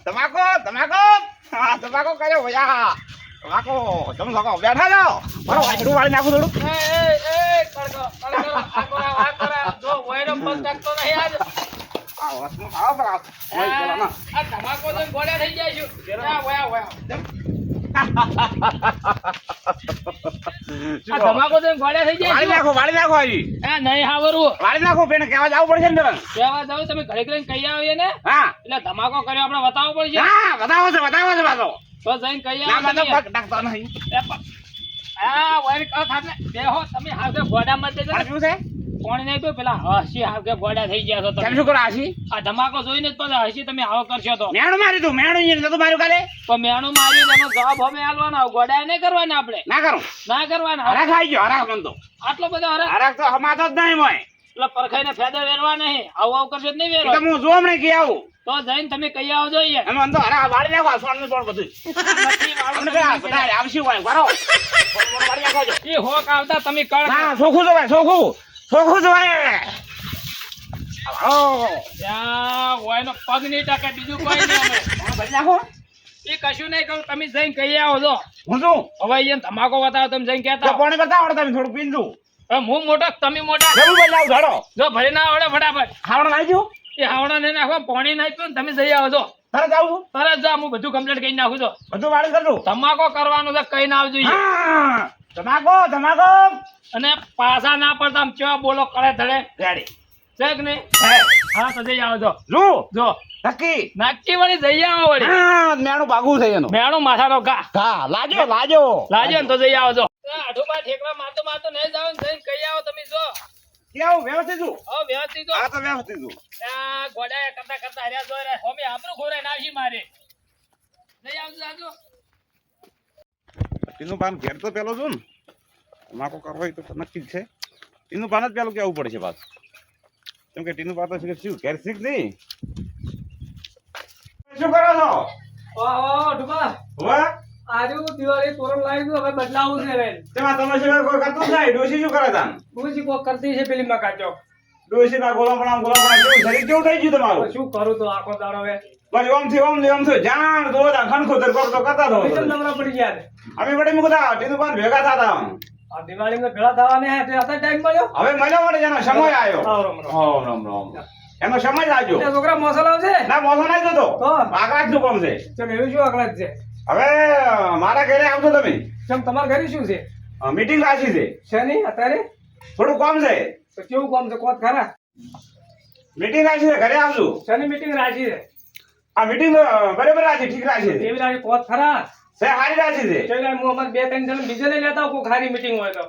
તમાકો તમાકો હા તમાકો કર્યો ભૈયા તમાકો તમે લોકો બેઠા જાઓ મારો વાછડું વાળી નાખું થોડું જો વયનો પગ ટકતો નહીં આજ આ ધમાકો તો ગોળ્યા થઈ જાય છું વયા આ ધમાકો તો ગોળ્યા થઈ જાય વાળી નાખો હજી આ નહીં હાવરું વાળી નાખો પેને કહેવા જવું પડશે ને તરત કહેવા જાવ તમે ઘરે ઘરે કહી આવીએ ને હા એટલે ધમાકો કર્યો આપણે બતાવવો પડશે હા બતાવો છે પાછો તો જઈને કહી ના આવો બધો પગ ટકતો નહીં આ વયર કહો થાને બેહો તમે હાવગે ગોડામાં જજો પણ શું છે કોણ નહીં તો પેલા હસી હાવગે ગોડા થઈ ગયા છો કેમ તમે શું કરો આશી આ ધમાકો જોઈને જ પાછા હસી તમે આવો કરશો તો મેણું મારી તું મેણું નતું માર્યું કાલે તો મેણું માર્યું એનો જવાબ અમે આલવાનો ગોડા નહીં કરવાના આપણે ના કરું ના કરવાના હરાખ આવી ગયો હરાખ મન તો આટલો બધો હરે હરાખ તો હમાતો જ નહીં મોય એટલે પરખાઈને ફેદા વેરવા નહીં આવું કરશો જ નહીં વેરો તો હું જોમ નહીં કે આવું તો જઈને તમે કહી આવો જોઈએ એમ અંદર હરા વાળી નાખો સોનું પણ બધું અમને કઈ બધા આવશે હોય બરો વાળી નાખો છો એ હોક આવતા તમે કળ ના સોખું જો ભાઈ સોખું જો ભાઈ ઓ ત્યાં ઓયનો પગ નહીં ટકે બીજું કોઈ નહીં અમે ભરી નાખો એ કશું નહીં કહું તમે જઈને કહી આવો છો હું શું હવે અહીંયા ધમાકો બતાવો તમે જઈને તો કહેતા કોણે કરતા આવડે તમે થોડું પીંજું હવે હું મોટો તમે મોટા જવું બદલાવ ધાડો જો ભરી ના આવડે ફટાફટ ખાવડો નાખી દઉં એ હાવડા ને નાખો પાણી નાખ્યું ને તમે જઈ આવો છો તરત આવું તરત જા હું બધું કમ્પ્લીટ કરી નાખું છું બધું વાળી કરજો ધમાકો કરવાનો છે કઈ ના આવજો હા તમાકો અને પાછા ના પડતા આમ ચેવા બોલો કળે ધડે રેડી છે કે નહીં હા તો જઈ આવો છો જો નક્કી નાખી વળી જઈ આવો વળી હા મેણું ભાગવું છે એનું મેણો માથાનો ઘા હા લાજો લાજો ને તો જઈ આવો છો આઠું ઠેકડા મારતો નહીં જાવ ને જઈને કહી આવો તમે જો કેવું વ્યવસ્થિત છું હવે વ્યવસ્થિત હા તો વ્યવસ્થિત છું આ ગોડા કરતા હર્યા જોઈ રહ્યા હોમે આપણું ખોરાય નાખી મારે જઈ આવજો જાજો ટીનું પાન ઘેર તો પેલો છું ને તમાકો કરવો હોય તો નક્કી જ છે ટીનું પાન જ પેલું કેવું પડશે પાછું કેમ કે ટીનું પાન તો શું ઘેર શીખ નહીં શું કરો છો ઓહો ઢુબા વાહ આજુ દિવાળી તોરણ લાવી દો હવે બદલાવું છે રે તેમાં તમે સિવાય કોઈ કરતું જ નહીં ડોશી શું કરે તાન ડોશી કોક કરતી છે પેલી મકાચો ડોશી ના ગોળાપણા કેવું શરીર કેવું થઈ ગયું તમારું શું કરું તો આખો દાડો હવે બસ ઓમ થી જાણ દો ખણખોતર કરતો કરતા રહો કેમ નવરા પડી ગયા અમે બડે મુકતા ટીનું પાન ભેગા થતા આ દિવાળીમાં ભેળા થવાને હે તે અત્યારે ટાઈમ મળ્યો હવે મળ્યો મળે એનો સમય આવ્યો રામ રામ રામ એનો સમય જ આવ્યો એ છોકરા મોસલ આવશે ના મોસો નહીં જોતો તો આકાશ નું કામ છે ચમ એવું શું આકડા છે હવે મારા ઘરે આવજો તમે ચમ તમારા ઘરે શું છે મીટિંગ રાખી છે શેની અત્યારે થોડું કામ છે તો કેવું કામ છે કોત ખરા મીટિંગ રાખી છે ઘરે આવજો શેની મીટિંગ રાખી છે આ મીટિંગ બરાબર રાખી ઠીક રાખી છે એવી રાખી કોત ખરા છે હારી રાખી છે ચાલ હું અમાર બે ત્રણ જણ બીજે લઈ લેતા કોઈ ખારી મીટિંગ હોય તો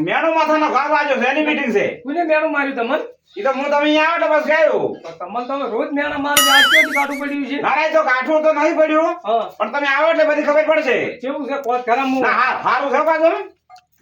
મેનો માથાનો ઘા વાજો છે એની મીટિંગ છે કોને મેણું માર્યું તમને ઈ તો હું તમે અહીંયા આવો તો બસ ગયો તો તમને તમે રોજ મેણા મારે આજ કેવું કાઢવું પડ્યું છે ના તો કાઠું તો નહીં પડ્યું હા પણ તમે આવો એટલે બધી ખબર પડશે કેવું છે કોત ખરા હું ના હા સારું છે પાછું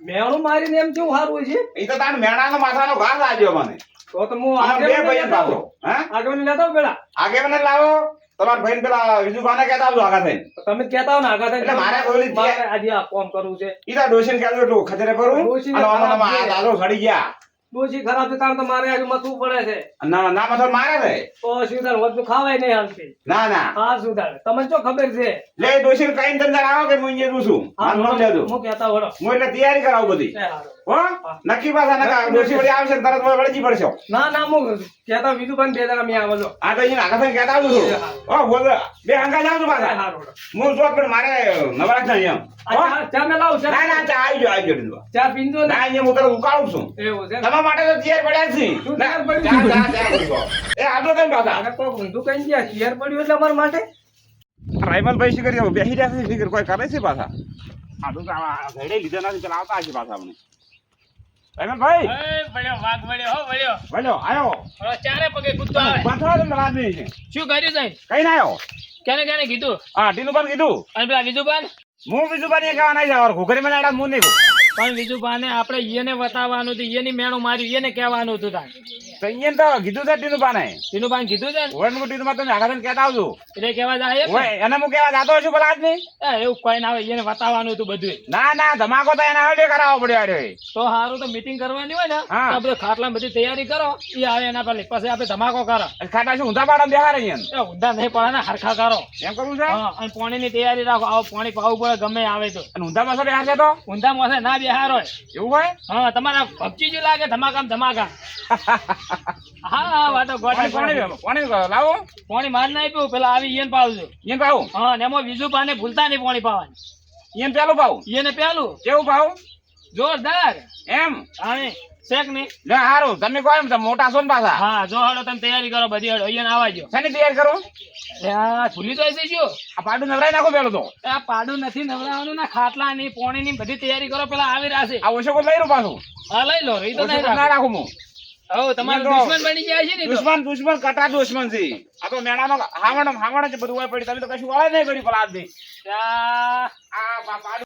મેણું મારીને એમ કેવું સારું હોય છે ઈ તો તાર મેણાનો માથાનો ઘા વાજો મને તો તો હું આમ બે ભાઈ પાછો હે આગળ લેતા પેલા આગે મને લાવો તમારા ભાઈ પેલા બીજું કાને કહેતા આવજો આગા થઈને તમે કહેતા હો ને આગળ એટલે મારે કોઈ મારે આજે આ કામ કરવું છે ઈ તો ડોશીને કહેજો તું ખતરે કરું ડોશીને અને આમાં ખરાબ આ છે. દાદો સડી ગયા ડોશી ખરાબ છે તાર તો મારે આજે મથવું પડે છે ના ના મથર મારે છે તો સુધાર વધુ ખાવાય નહીં હાલતી ના ના હા સુધાર તમને શું ખબર છે લે ડોશીને કઈ તંદર આવો કે હું અહીંયા છું હા માન નામ લેજો હું કહેતા હોડો હું એટલે તૈયારી કરાવું બધી એ હારું. હો નક્કી પાછા નકા ડોશી વળી આવશે ને તરત વળજી પડશો ના ના હું કહેતા બીજું પણ બે જણા મેં આવો છો આ તો અહીંયા આગા થઈને કહેતા આવજો છું હો બોલ બે હંગા જાવ છું પાછા હારું હું જોત પણ મારે નવરાશ નહીં એમ હો? ચા મેં લાવું ના ના ચા આવી ગયો ચા પીંજો ને ના અહીંયા હું તરત ઉકાળું છું એવું છે તમારા માટે તો તૈયાર પડ્યા છે શું ના, તૈયાર પડ્યું? ચા, ચા, ચા, એ આવજો તમે પાછા આગળ કોઈ ઊંધું કઈ ગયા શિયાર પડ્યું એટલે અમારા માટે રાયમલભાઈ શી કરી બેસી રહ્યા છે શી કરી કોઈ કરે છે પાછા આટલું તો આ ઘડે લીધા નથી પેલા આવતા હશે પાછા અમને રાયમલભાઈ એ વળ્યો વાઘ વળ્યો હો વળ્યો બોલો આયો હવે ચારે પગે કૂદતો આવે પાછો તમે આદમી છે શું કર્યું સાહેબ કઈ ના આયો કેને કીધું હા ટીનું પણ કીધું અને પેલા બીજું પણ હું બીજું પણ એ કહેવા નહીં જવાનું ઘરે મને આડા હું નહીં કહું પણ બીજું બાને આપણે ઈયને બતાવવાનું હતું, ઈયની મેણું માર્યું, ઈયને કહેવાનું હતું તાન. તો અહીંયા તો કીધું છે ટીનું પાને ટીનું બાને કીધું છે ને? ઓય હું ટીનું માં તમે આખા થઈને કહેતા આવજો એટલે કહેવા જાય એમ ને? ઓય એને હું કહેવા જાતો હશું ભલા આદમી એવું કોઈ ના આવે, ઈયને બતાવવાનું હતું બધું. ના ના ધમાકો તો એના આવડે કરાવવો પડ્યો આર્યો તો સારું, તો મીટિંગ કરવાની હોય ને હા. તો આપણે ખાટલા બધી તૈયારી કરો, ઈ આવે એના પહેલી પછી આપણે ધમાકો કરો. ખાટા શું ઊંધા પાડા બેહારે અહીંયા એ ઊંધા નહીં પડે ને, હરખા કરો. એમ કરવું છે હા, અને પાણીની તૈયારી રાખો. આવો પાણી પાવું પડે ગમે આવે તો. અને ઊંધા પાછો બેહારશે તો ઊંધા મોસે ના બેહાર હોય. એવું હોય હા, તમારા ભપચી જેવું લાગે ધમાકામ ધમાકા. હા હા, વાતો ગોઠવી પાણી લાવો પાણી માર ના આપ્યું, પેલા આવી ઈયન પાવજો. અહીંયા પાવું હા, ને એમાં બીજું પાને ભૂલતા નહીં પાણી પાવાનું. અહીંયા પેલું પાવું ઈયને પેલું કેવું પાવું જોરદાર. એમ હા, શેક નહીં. લે હારું તમે કહો એમ તમે મોટા છો ને પાછા હા, જો હડો તમે તૈયારી કરો બધી, હડો ઈયન આવાજો. શેની તૈયાર કરું ભૂલી તો હશે શું? આ પાડું નવરાઈ નાખો પેલું તો આ પાડું નથી નવરાવાનું ના, ખાટલા ની પોણી ની બધી તૈયારી કરો, પેલા આવી રહ્યા છે. આ ઓછો કોઈ લઈ રહ્યું પાછું હા, લઈ લો. એ તો ઓછો નહીં કોઈ ના રાખું હું હવે તમારો ઈ તો દુશ્મન બની જાય છે ને ઈ તો. દુશ્મન કટા દુશ્મન છે આ તો મેણાનો હાવણ જ બધું હોય પડી તમે તો કશું વાળે નહીં પડી પેલા આદમી ત્યાં આ પાડું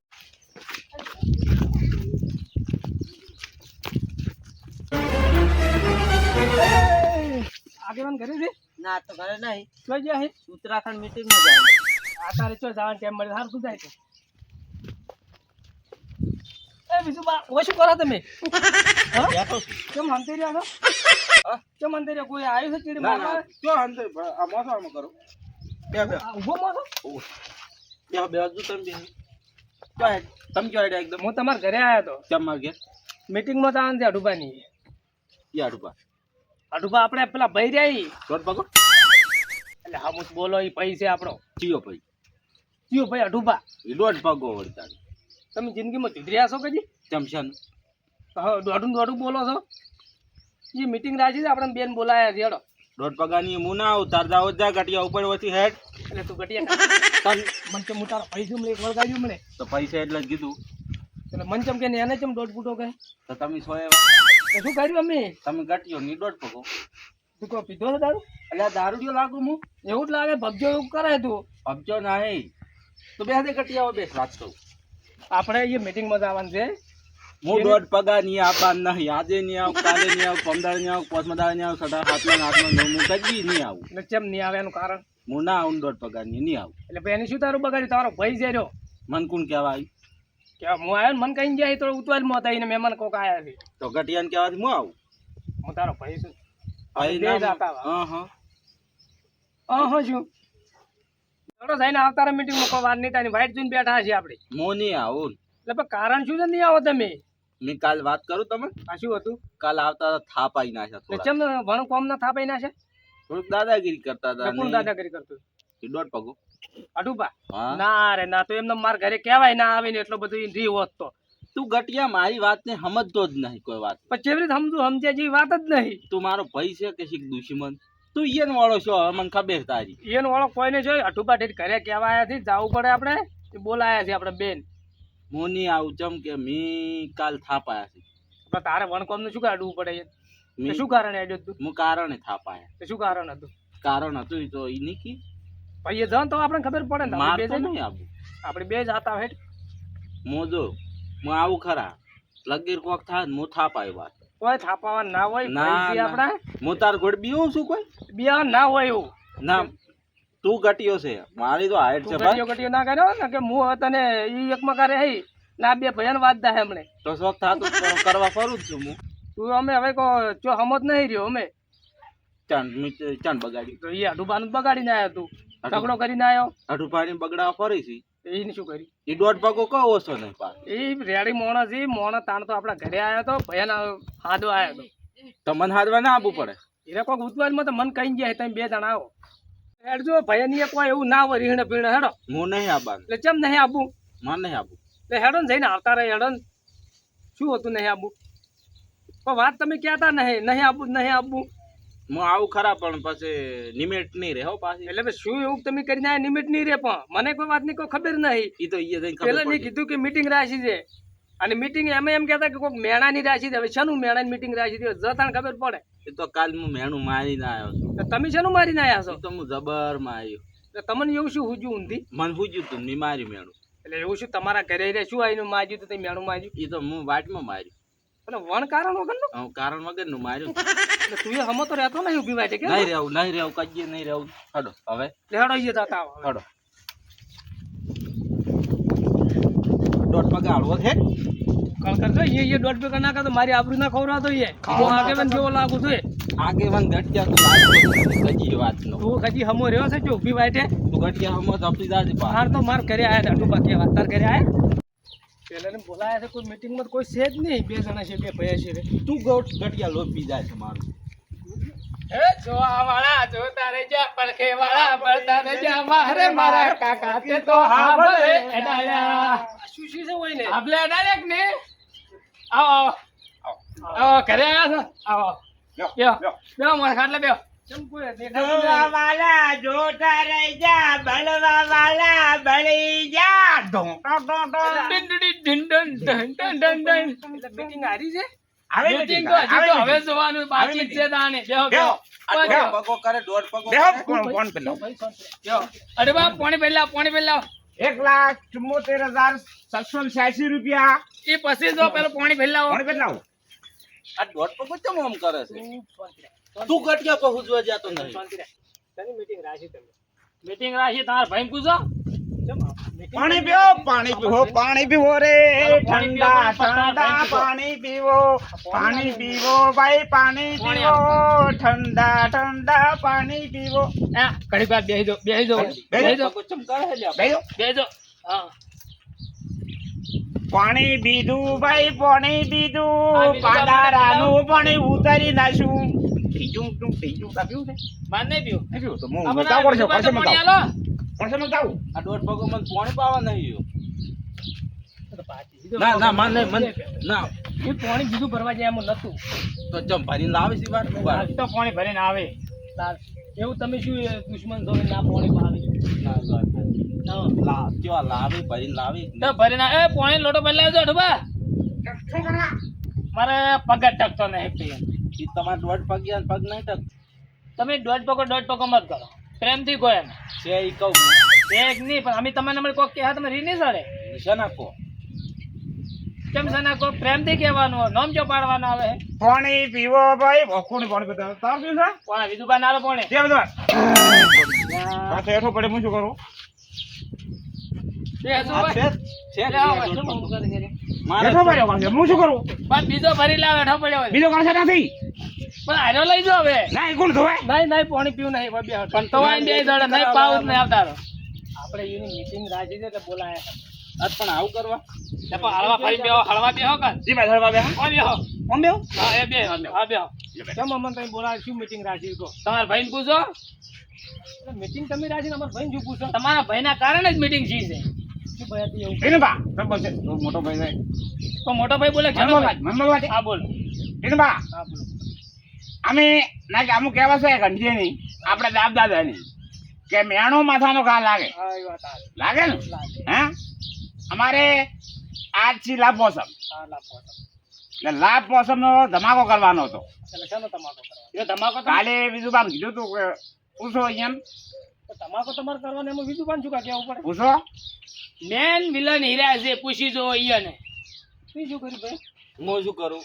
આગેવાન ઘરે છે? ના તો ઘરે નહીં, ક્યાં ગયા છે? ઉત્તરાખંડ મીટિંગ માં જાય. આ તારે ચો જવાનું ટાઈમ મળે, સારું તું જાય છે. એ બીજું બા ઓય શું કરો તમે? હા? બેઠો છું. કેમ હંતે રહ્યા છો? કેમ હંતે રહ્યા? કોઈ આવ્યું છે ચીડી ના મારવા? ના જો અંતે આ મોસામાં કરું બે આ ઊભો મોસો? બે હજુ તમે બે ક્યાં હેડ? તમે ક્યાં હેડ એકદમ હું તમારા ઘરે આવ્યો હતો. કેમ માર ઘેર મીટિંગમાં જવાનું છે અઢુબાની. યાર ઉભા અઢુબા આપણે પેલા ભાઈ રહ્યા ઈ. દોઢ પગો એટલે હામુસ બોલો ઈ ભાઈ છે આપણો. ચિયો ભાઈ કયો ભાઈ અઢુબા? એ દોઢ પગો વળતા તમે જિંદગીમાં સુધર્યા છો કદી? ચમશાન હા, દોઢું દોઢું બોલો છો. એ મીટિંગ રાખી છે, આપણે બેન બોલાયા છે. હેડો. દોઢ પગાની હું ના આવું તાર જાવ જા ગટિયા ઉપર વચ્ચે હેડ એટલે તું ઘટિયા મન ચમ હું તારો પૈસું મળે એક વળગાડ્યું મળે તો પૈસા એટલે જ કીધું એટલે મન ચમ કે ને એને ચમ દોઢ ફૂટો કહે તો તમે સો તો શું કર્યું અમે? તમે ગટિયો ની દોઢ પગો તું કહો પીધો છે દારૂ? એટલે આ દારૂડિયો લાગુ હું એવું જ લાગે, ભગજો એવું કરે તું. અબજો નહીં તો બે હાથે ગટિયા બેસ વાત કહું આપણે એ મીટિંગમાં જવાનું છે. હું દોઢ પગા નહીં આપવા નહીં આજે નહીં આવું કાલે નહીં આવું પમદાળ નહીં આવું પોસમદાળ નહીં આવું સડા હાથમાં હાથમાં હું કદી નહીં આવું એટલે ચમ નહીં આવે એનું કારણ? હું ના આવું દોઢ પગાર નહીં આવું એટલે પછી એની શું તારું બગાડ્યું? તારો ભાઈ છે રહ્યો મન કોણ કહેવાય કે હું આવ્યો ને મને કઈ જાય તો ઉતવાલમાં હતા એને મહેમાન કોક આવ્યા છે. તો ગટિયાને કહેવાથી હું આવું હું તારો ભાઈ છું. ભાઈ બે ના જાતા વા. હા શું ચલો જઈને આવતા રહે મીટિંગમાં. કોઈ વાર નહીં તારી વાઈટ જોઈને બેઠા છે આપણે. હું નહીં આવું એટલે પણ કારણ શું છે નહીં આવો તમે? મેં કાલ વાત કરું તમે આ શું હતું? કાલ આવતા થાપ આવી નાખ્યા એટલે થોડા ચમ ભણું કોમ ના થાપાઈ ના છે? થોડુંક દાદાગીરી કરતા હતા કોણ અને દાદાગીરી કરતું? એ દોઢ પગો અઢુબા? હા ના રે ના, તો એમને માર ઘરે કહેવાય ના આવે ને એટલો બધું રી હોત તો. તું ગટિયા મારી વાતને સમજતો જ નહીં કોઈ વાત પણ કેવી રીતે સમજુ? સમજ્યા જેવી વાત જ નહીં. તું મારો ભાઈ છે કે શીખ દુશ્મન તું ઈયન વાળો છો હવે મને ખબર તારી એનો વાળો કોઈને જોઈ અઢુબા ઠેઠ ઘરે કહેવાયા છે, જવું પડે આપણે. એ બોલાયા છે આપણે બેન. હું નહીં આવું ચમ કે મેં કાલ થાપ આયા છે પણ તારે વણકોમ નું શું કાઢવું પડે છે? તે મેં શું કારણ હેડ્યું તું? હું કારણે થાપ આયા તે શું કારણ હતું? કારણ હતું ઈ તો ઈ નીકી ભાઈ એ જાણ તો આપણે ખબર પડે ને. માર આપણે તો બે નહીં આવું આપણે બે જાતા હેઠ. હું જો હું આવું ખરા લગીર કોક થાય ને હું થાપ આવ્યો વાત કોઈ થાપાવા ના હોય ના, ભાઈ છે ના. આપણે. હું તાર ઘોડ બીવું છું કોઈ બિયા ના હોય એવું. ના તું ગટિયો છે મારી તો હાઈટ છે તું ભાઈ ગટીયો ગટીયો ના કર્યો ને કે હું તને ઈ એકમાં કરે હઈ ના બે ભયન વાંચતા હે હમણે. તો શોખ થાતું તો કરવા ફરું જ છું હું તું અમે હવે કો ચો હમત નહીં રહ્યો અમે. ચાંદ બગાડી તો એ અઢુબાનું જ બગાડીને આવ્યો તું. અઢુ- ઝઘડો કરીને આવ્યો. અઢું પાણી બગડાવા ફરી છે એને શું કર્યું? એ દોઢ પગો કહો ઓછો નહીં પાસ એ રેડી મોણસ છે. મોણસ તાણ તો આપણા ઘરે આવ્યો તો ભયન હાદો આવ્યો તો. તો મને હાથવા ના આપવું પડે એને કોઈક ઉતવાજમાં તો મન કઈ જાય તમે બે જણા આવો. હેડજો ભયન એ કોઈ એવું ના હોય રીહણે પીણે હેડો. હું નહીં આપવાનું એટલે ચમ નહીં આપવું? મને નહીં આપવું એટલે હેડો ને જઈને આવતા રહે હેડો ને. શું હતું નહીં આપવું? પણ વાત તમે કહેતા નહીં આપવું નહીં આપવું. હું આવું ખરા પણ પછી નિમેટ નહીં રહે હો પાછી એટલે પછી શું એવું તમે કરીને આયા નિમિત્ત નહીં રે? પણ મને કોઈ વાતની કોઈ ખબર નહીં. ઈ તો ઈ જઈને પેલા ખબર નહીં પડી કીધું કે મીટિંગ રાખી છે અને મીટિંગ એમ કહેતા કે કોઈક મેણાની રાખી છે. હવે શાનું મેણાની મીટિંગ રાખી છે જતાને ખબર પડે. એ તો કાલ હું મેણું મારીને આવ્યો છું તો તમે શાનું મારીને આવ્યા છો? ઈ તો હું જબર માં આવ્યો તો તમને એવું શું હુજ્યું ઊંધી? મને પૂછ્યું તું મેં માર્યું મેણું એટલે એવું શું તમારા ઘરે રે શું આવીને માજ્યું તો તમે મેણું માજ્યું એ તો હું વાટમાં માર્યું. એટલે વણ કારણ વગરનું કારણ વગરનું માર્યું. એટલે તું એ હમો તો રહેતો નહીં ઊભી વાટે કે નહીં રહેવું કજ્જે નહીં રહેવું. હડો હવે લેડો ઈ જતા આવો હડો. દોઢ પગ હાલવો છે. કળ કરતો એ દોઢ પૈકા ના કરતો મારી આબરૂ ના ખવડાવતો એ હું આગેવાન જેવો લાગુ છું એ. આગેવાન ગઠિયા તો લાગતો નથી વાતનો. તું હજી હમો રહ્યો છે જો ઊભી વાટે તું ગઠિયા હમો ધપી જાજે પા. હાર તો માર ઘરે આયા ડાટુ બાકી વાત તાર ઘરે આયા પેલાને બોલાયા છે કોઈ મીટિંગમાં કોઈ છે જ નહીં બે જણા છે બે ભયા છે તું ગઠિયા લોપી જાય છે મારું. એ જોવા વાળા જોતા રહેજા પડખે વાળા બળતા રહેજા મારે મારા કાકા તે તો હાંભળે એડાયા શું શું છે હોય ને આપણે એડાયા ને આવો આવો ઘરે આયા છો આવો બેહો બેહો મારા ખાટલે બેહો ચમ કોઈ દેખાતું વાલા જોતા રહી જા બળવા વાલા બળી જા મીટિંગ હારી છે આવે મીટિંગ તો હજી તો હવે જોવાનું બાકી છે તાને બેહો બેહો દોઢ પગો કરે દોઢ પગો. બેહો કોણ પેલો બેહો અરે બા પાણી પેલા 1,74,786 રૂપિયા એ પછી જો પેલો પાણી ફેલાવો કોણ પેલાવ આ દોઢ પગો ચમ આમ કરે છે. તું ગઠિયા પહોંચવા જતો નહીં. મીટિંગ રાખી તમારા ભાઈ પૂછો પાણી પીવો રે ઠંડા ઠંડા પાણી પીવો ભાઈ પાણી પીવો ઠંડા ઠંડા પાણી પીવો ઘડી વાર બેહી દો પગો ચમ કરે છે લ્યા. બેહી દો હા પાણી પીધું ભાઈ પાણી પીધું પાડારાનું પાણી ઉતારી નાખ્યું ત્રીજું કાપ્યું છે માર નહીં પીવું પીવું તો હું આપણે મગાવ કરજો પાણી આલો આ દોઢ પગો મને પાણી પાવા નહીં. ના માન નહીં મન ના એ પાણી બીજું ભરવા જાય એમ નતું તો ચમ ભરીને લાવે છે વાત ઉભા. તો પાણી ભરીને આવે એવું તમે શું દુશ્મન છો કે ના પાણી પાવે લાવે ભરીને લાવે. તો ભરીને એ પાણી લોટો પહેલા જો ઢબા મારે પગ જ ટકતો નહીં પીએ ઈ તમારે દોઢ પગ્યા પગ નહીં ટક. તમે દોઢ પકો મત કરો પ્રેમથી કહો એમ છે ઈ કહું એક નહીં પણ અમે તમને મને કોક કહે તમે રી નહીં સડે નિશા નાખો. કેમ છે ને કોઈ પ્રેમથી કહેવાનું નામ જો પાડવાનું આવે પાણી પીવો ભાઈ કોણ પાણી પીતા તાર પીવું છે કોણ બીજું બા નારો પોણે તે બધું પાછો હેઠો પડે હું શું કરું બેસો આ ભાઈ છે લે આવો, શું મોટું કરે છે રે? મારે હેઠો પડ્યો પાછો હું શું કરું પણ બીજો ભરી લાવે હેઠો પડ્યો હોય બીજો કોણ છે નથી પણ આર્યો લઈ જાઓ હવે ના એ કોણ ધોવાય નહીં પાણી પીવું નહીં બે પણ તો આઈને બે દોડે નહીં પાવું જ નહીં આવતા આપણે એની મીટિંગ રાખી છે એટલે બોલાયા આજ પણ આવું કરવા હતા પણ હળવા ફરી બેહો હળવા બેહો કર જી ભાઈ ધરવા બે કોણ બેહો કોણ બેહો હા એ બે હા બેહો કેમ અમને તમે બોલાવે શું મીટિંગ રાખી કહો તમારા ભાઈને પૂછો મીટિંગ તમે રાખીને અમારા ભાઈને શું પૂછો તમારા ભાઈના કારણે જ મીટિંગ છે શું ભાઈ હતી એવું એને બા બરાબર છે તો મોટો ભાઈ તો મોટો ભાઈ બોલે ઘણો ભાઈ મનમોહન હા બોલો એને બા હા બોલો અમે ના કે અમુક કહેવા છે ગંઠીએ નહીં આપણે દાબ દાદા નહીં કે મેણો માથાનો ઘા લાગે હા એ વાત આવે લાગે ને લાગે હે અમારે આજથી લાભ મોસમ હા લાપો એટલે લાભ મોસમ નો ધમાકો કરવાનો હતો એટલે શાનો તમાકો કરવાનો એ ધમાકો કાલે બીજું બાર કીધું તું કે પૂછો અહીંયા તમાકો તમારે કરવાનો એમાં બીજું પણ શું કા કેવું પડે પૂછો મેન વિલન હીરા છે પૂછી જો ઈયને બીજું કર્યું ભાઈ હું શું કરું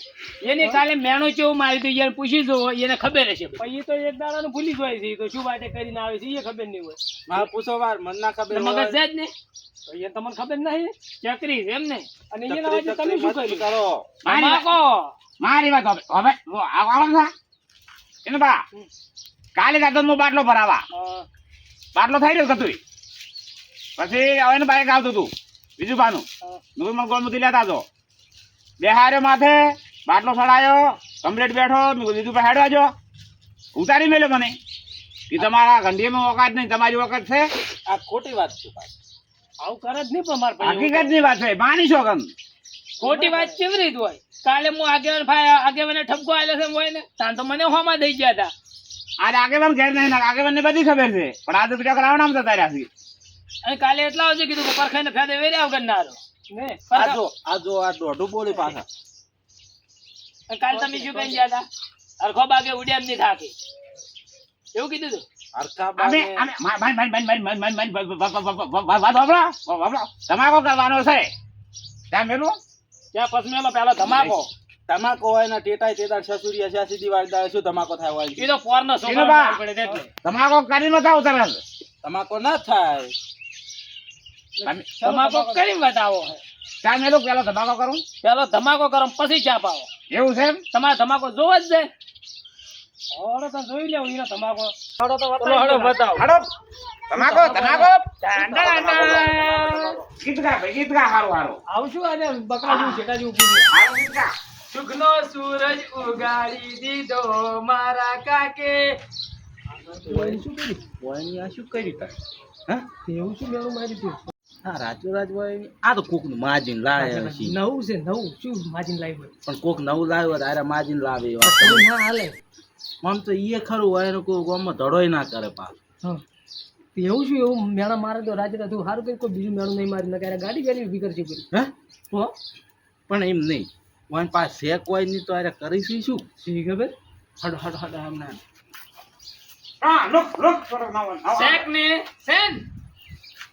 એને કાલે મેણો કેવું મારી દીધું યાર પૂછી જો એને ખબર હશે પછી તો એક દાડાનું ભૂલી જાય છે તો શું વાટે કરીને આવે છે એ ખબર નહીં હોય મારે પૂછો વાર મને ના ખબર મગજ હોય. છે જ ને તો એ તમને ખબર નહીં ચકરી છે એમ ને અને એને ચકરી આજે તમે ચકરી શું મત કર્યું કરો. ધમાકો મારી વાત હવે આવવાનું છે એને બા કાલે દાદા બાટલો ભરાવા બાટલો થઈ રહ્યો કતું પછી હવે એને બાઈક આવતું હતું બીજું બાનું હું મને ગોળમુથી લેતા હતો બેહાર્યો માથે બાટલો ચડાયો કમ્પ્લીટ બેઠો મેં બીજું પર હેડવા જો ઉતારી મેલ્યો મને કે તમારા ગંડીમાં વખત નહીં તમારી વખત છે આ ખોટી વાત છે પાછી. આવું કરે જ નહીં પણ મારા ભાઈ હકીકત ની વાત છે માની છો કન ખોટી વાત કેવી રીતે હોય કાલે હું આગેવાને ઠપકો આલ્યો છે હોય ને તાન તો મને હોમાં દઈ ગયા હતા આજે આગેવાન ઘેર નહીં ના આગેવાન ને બધી ખબર છે પણ આ તો બીજા કરાવવા નામ જતા રહ્યા છે અને કાલે એટલા આવશે કીધું કે પરખાઈને ફેદે વેરે આવ કરનારો ને આ જો આ દોઢું બોલી પાછા કાલે તમે શું કહી ગયા હતા અરખો બાગે ઉડ્યા નહીં થાકી એવું કીધું તું હરખા અમે તમાકો કરવાનો છે ત્યાં મેલું ત્યાં પસમેલો પેલો ધમાકો તમાકો હોય ને ટેટાય ટેટા સસુરી હશે સીધી વાળી શું તમાકો થાય હોય એ તો પોરનો એનો છોકરો બા. પડે એટલે તમાકો કરીને થાવ તરત તમાકો ના થાય ધમાકો કરી બતાવો ત્યાં મેલું પેલો ધમાકો કરું પેલો ધમાકો કરો પછી ચા પાવો એવું છે એમ? તમારે ધમાકો જોવો જ છે હળો તો જોઈ લેવું એનો ધમાકો હળો તો બતાવો હાલો ધમાકો ધમાકો ગીત ગા ભાઈ ગીત ગા હારું હારું આવું શું આજે બકરા જેવું છેટા જેવું પૂછ્યું હારું ગીત ગા સુખનો સૂરજ ઉગાડી દીધો મારા કાકે વયની આ શું કરી તાર હા એવું શું મેળું મારી તું હા રાજરાજ વયની આ તો કોક નું માજીન લાવે છે નવું છે નવું શું માજીન લાવી પણ કોક નવું લાવ્યો તારે માજીન લાવે એવા હોય ના હાલે આમ તો ઈ ખરું હોય ને કોઈ ગામમાં ધડોય ના કરે પાછ હા એવું શું એવું મેળા મારે તો રાજરા તું સારું કરી કોઈ બીજું મેળું નહીં મારી ના ક્યારે ગાડી ગાડી ઉભી કરશે પેલી હે હો પણ એમ નહીં વન પાસે શેક હોય નહીં તો અરે કરીશું શું શી ખબર હડ હડ હડ હમણાં હા લોક થોડો નાવો શેક ને સેન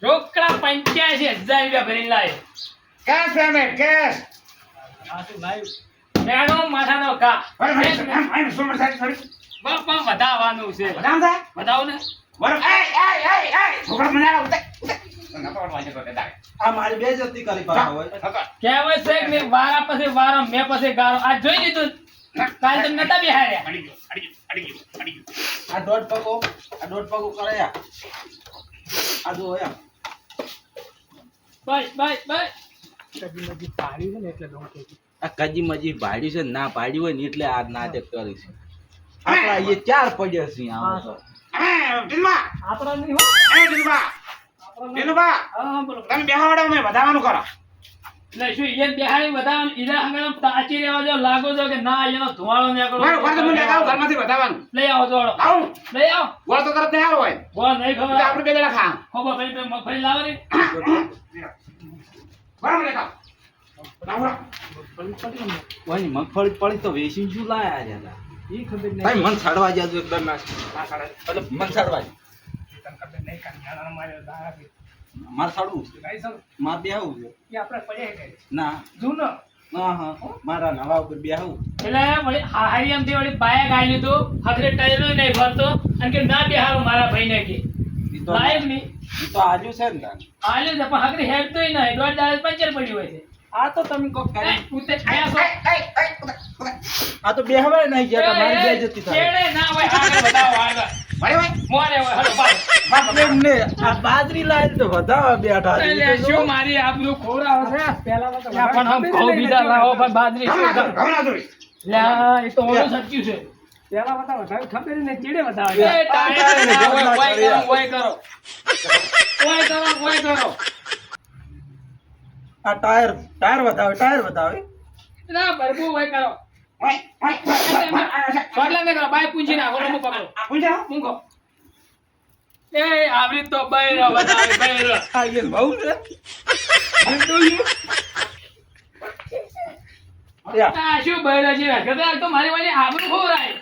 રોકડા 85,000 રૂપિયા ભરીને લાય કેસ પેમેન્ટ કેસ આ શું લાવ્યું મેળો માથાનો કા બરાબર આઈ સુમર સાઈડ થોડી બાપા વધાવવાનું છે બદામ થાય વધાવ ને બરાબર એ છોકરા મને આ ઉતે ના તો વાજે તો દે આ મારી બેઇજ્જતી કરી પાછો હોય કહેવાય છે કે વારા પછી વારો મેં પછી ગારો આ જોઈ લીધું કાલ તો નતા બિહાર્યા અડી ગયો આ દોઢ પગો કરે આ જો એમ બસ કદી નદી પાડ્યું છે ને એટલે ડોંટ થઈ આ કજી મજી ભાડ્યું છે ને ના પાડ્યું હોય ને એટલે આ નાટક કરીશું આપણા એ ચાર પડ્યા છે આમ તો એ દિલમા આપણા નહીં હો એ દિલમા હા બોલો તમે બેહાડો મે વધાવાનું કરો એટલે શું ઈયન બિહારી વધાવવાનું ઈરા હંગામ તાચી રહેવા જો લાગો છો કે ના એનો ધુવાળો નીકળો મારો ઘર તો મને લગાવ ઘરમાંથી વધાવાનું લઈ આવો જોડો આવું લઈ આવો ગોળ તો કરત નહીં હારો હોય બોલ નહીં તો ખબર આપણે બે જણા ખા ખબર ફરી મગફળી લાવો રે બરાબર લેખા લાવો ઓય મગફળી પડી તો વેચી શું લાયા છે એ ખબર નહીં ભાઈ મન છાડવા જાજો એકદમ ના ના સાડા એટલે મન છાડવા તને ખબર નહીં કાંઈ મારે દાડા કે માર છાડવું છે ગાઈ સર માર બેહવું છે કે આપણે પડે કે ના જૂનો હા મારા નવા ઉપર બેહવું એટલે વળી હારી એમથી વળી બાયા ગાઈ લીધું હકરે ટાયરો નહીં ભરતો અને કે ના બેહારો મારા ભાઈને કે ઈ તો લાઈવ નહીં ઈ તો આજુ છે ને તાન. આલ્યું છે પણ હકરે હેડતોય નહીં દોઢ દાડે પંચર પડ્યું હોય છે આ તો તમે કોક એ, કરી ઉતે આયા છો આ તો બેહવાય નહીં ગયા મારી બેઇજ્જતી થાય છેડે ના હોય આગળ વધાવો આગળ ભાઈ ભાઈ મોરે હોય હલો બાય એમને આ બાજરી લાવી તો વધાવા બેઠા છે. એટલે શું મારી આબરૂ ખોરાવ છે પહેલા તો પણ હમ ઘઉં બીજા લાવો પણ બાજરી શું ઘણા દોરી લે એ તો ઓલું સચ્યું છે પહેલા બતાવો ભાઈ ખબર ને ચીડે બતાવે એ ટાયર ના હોય ઓય કરો આ ટાયર બતાવે ના બરબુ ઓય કરો ઓય સોડલા ને કરો બાય પૂંછી નાખો રમો પકડો આ પૂજા મૂકો એ આવરી તો બૈરો બતાવે બૈરો આ એ બહુ છે આ શું બૈરો છે ગધા તો મારી વાળી આબરૂ ખોરાય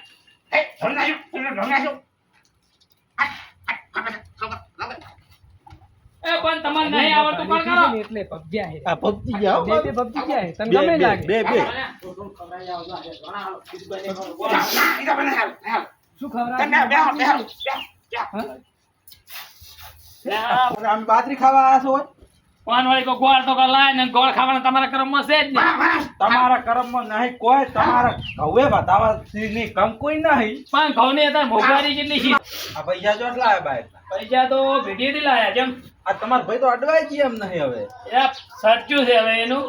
એ ઢોંગાજો એ પણ તમને નહીં આવડતું પણ કરો એટલે પબજી આ પબજી જાઓ બે પબજી ક્યાં હે તમને ગમે લાગે બે શું ખવડાવે આમ બાજરી ખાવા આયા છો પાન વાળી કો ગોળ તો લાય ને ગોળ ખાવાના તમારા કર્મમાં છે જ ને તમારા કર્મમાં નહીં કોઈ તમારા ઘઉએ બતાવા ની કમ કોઈ નહીં પણ ઘઉં ની અત્યારે મોંઘવારી કેટલી છે આ પૈસા જો એટલા આયા બાય પૈસા તો ભેટીથી લાયા જેમ આ તમારા ભાઈ તો અડવાય છે એમ નહીં હવે એ સચ્ચું છે હવે એનું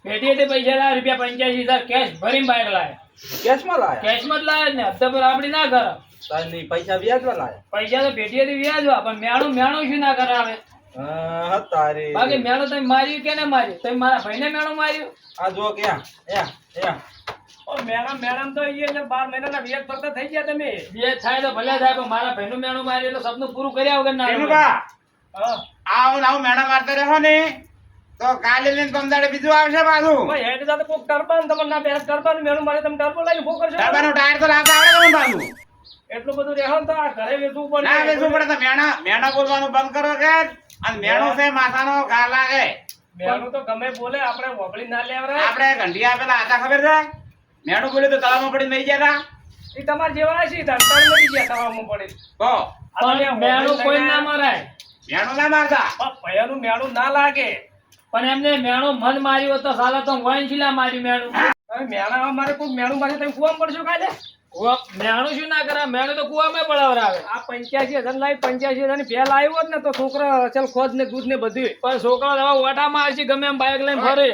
ભેટીથી પૈસા લાયા રૂપિયા 85,000 કેશ ભરીને બાઈક લાયા કેશમાં લાયા કેશમાં જ લાયા જ ને હપ્તા પર આપડી ના કરે તારની પૈસા વ્યાજમાં લાયા પૈસા તો ભેટીથી વ્યાજવા પણ મેણું શું ના કરાવે હા તારી બાકી મેણું તમે માર્યું કે ના માર્યું તમે મારા ભાઈને મેણું માર્યું આ જો ક્યાં મેડમ તો અહીંયા 12 મહિનાના વ્યાજ ફરતા થઈ ગયા તમે બે થાય તો ભલે થાય પણ મારા ભાઈનું મેણું માર્યું એટલે સપનું પૂરું કર્યા વગર ના એનું બા આવું મેડમ મારતો રહો ને તો કાલે ને પમદાડે બીજું આવશે પાછું ભાઈ હેડ સાથે કોક ટર્બાન તમને ના બેસ ટર્બાન મેણું મારે તમે ટર્બો લઈને ફોકર છો ડબ્બાનો ટાયર તો લાવતા આવડે ને પાછું એટલું બધું રહેવાનું તો આ ઘરે વેચવું પડે. ના વેચવું પડે તો મેણા બોલવાનું બંધ કરો કે અને મેણું છે માથાનો ઘા લાગે. મેણું તો ગમે બોલે આપણે વગડી ના લેવરાય. આપણે ઘંટિયા પેલા હતા ખબર છે મેણું બોલ્યું તો તળાવમાં પડી મરી ગયા ઈ તમાર જેવા છે ધરતાળ મરી ગયા તળાવમાં પડે. તો પણ મેણું કોઈ ના મરાય. મેણું ના મારતા પણ ભયાનું મેણું ના લાગે. પણ એમને મેણું મન માર્યું હતો સાલા તો વોઈન શીલા માર્યું મેણું. હવે મેણા અમારે કોઈ મેણું મારે તમે કુવામાં પડશો કાલે. મેણું શું ના કરે મેણું તો કુવામાં પડાવરાવે. આ 85,000 લાવી 85,000 ની ભેલ આવ્યો હોત ને તો છોકરા ચલ ખોદ ને દૂધ ને બધું. પણ છોકરો હવે ઓટા મારશે ગમે એમ બાઈક લઈને ફરે.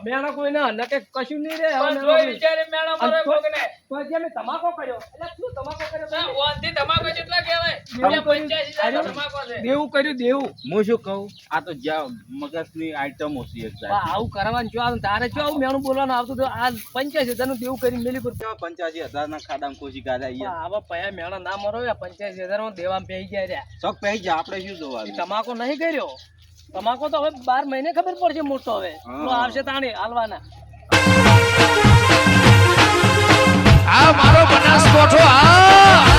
મેણા કોઈ ના નકે કશું નહીં રે. પણ જોઈ વિચારી મેણો મરે કોકને. તો જે મેં તમાકો કર્યો એટલે શું તમાકો કર્યો તો ઓનથી તમાકુ જેટલા કહેવાય? બીજા 85,000 તમાકુ છે. દેવું કર્યું દેવું. હું શું કહું આ તો જ્યાં મગજની આઈટમ ઓછી એક બા, આવું કરવાનું જો આવે તારે જો આવું મેણું બોલવાનું આવતું તો આ 85,000 નું દેવું કરી મેલી પર 85,000 ના ખાડામાં કોશી ગાડા અહીંયા આવા પયા મેણા ના મરો 85,000 માં દેવામાં પેઈ ગયા રહ્યા. શોખ પહેરી જા આપણે શું જોવાનું તમાકો નહીં કર્યો. તમાકો તો હવે 12 મહિને ખબર પડશે મોટો હવે હા. તો આવશે તાણી હાલવાના. આ મારો બનાસકોઠો આ